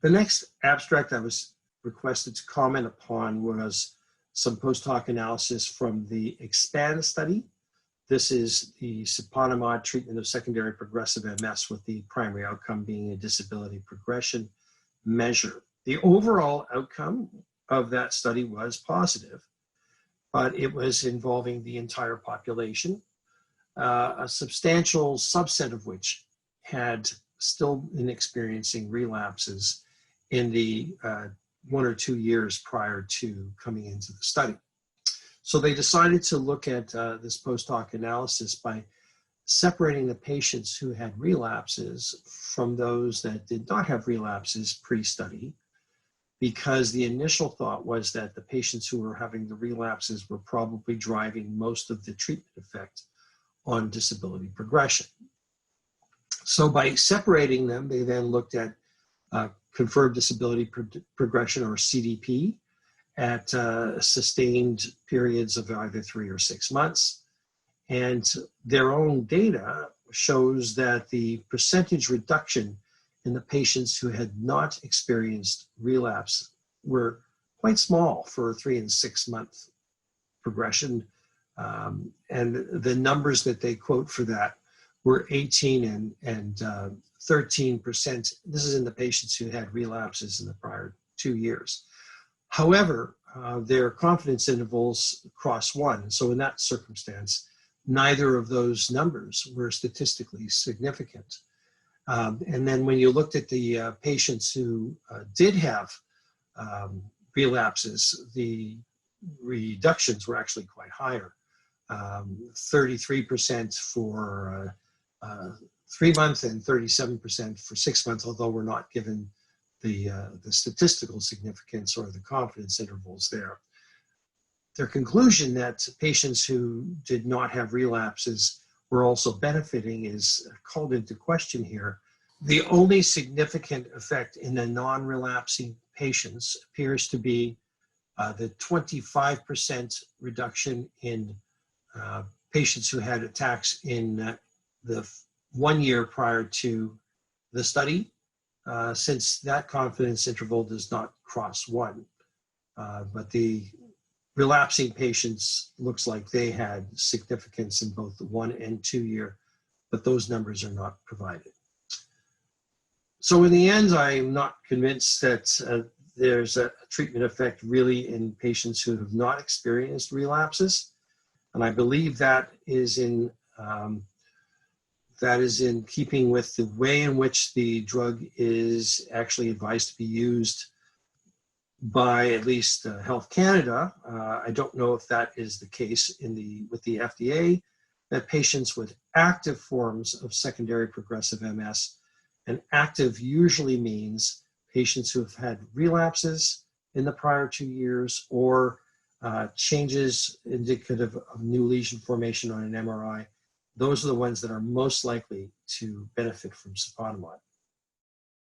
The next abstract I was requested to comment upon was some post-hoc analysis from the EXPAND study. This is the siponimod treatment of secondary progressive MS, with the primary outcome being a disability progression measure. The overall outcome of that study was positive, but it was involving the entire population, a substantial subset of which had still been experiencing relapses in the 1 or 2 years prior to coming into the study. So they decided to look at this post-hoc analysis by separating the patients who had relapses from those that did not have relapses pre-study, because the initial thought was that the patients who were having the relapses were probably driving most of the treatment effect on disability progression. So by separating them, they then looked at confirmed disability progression, or CDP, at sustained periods of either 3 or 6 months. And their own data shows that the percentage reduction in the patients who had not experienced relapse were quite small for a 3 and 6 month progression. And the numbers that they quote for that were 18 and 13%. This is in the patients who had relapses in the prior 2 years. However, their confidence intervals cross 1. So in that circumstance, neither of those numbers were statistically significant. And then when you looked at the patients who did have relapses, the reductions were actually quite higher. 33% for 3 months and 37% for 6 months, although we're not given the statistical significance or the confidence intervals there. Their conclusion that patients who did not have relapses were also benefiting is called into question here. The only significant effect in the non-relapsing patients appears to be the 25% reduction in patients who had attacks in the 1 year prior to the study, since that confidence interval does not cross 1. But the relapsing patients looks like they had significance in both the 1 and 2 year, but those numbers are not provided. So in the end, I'm not convinced that there's a treatment effect really in patients who have not experienced relapses. And I believe that is in keeping with the way in which the drug is actually advised to be used by at least Health Canada. I don't know if that is the case with the FDA, that patients with active forms of secondary progressive MS, and active usually means patients who have had relapses in the prior 2 years, or changes indicative of new lesion formation on an MRI. Those are the ones that are most likely to benefit from siponimod.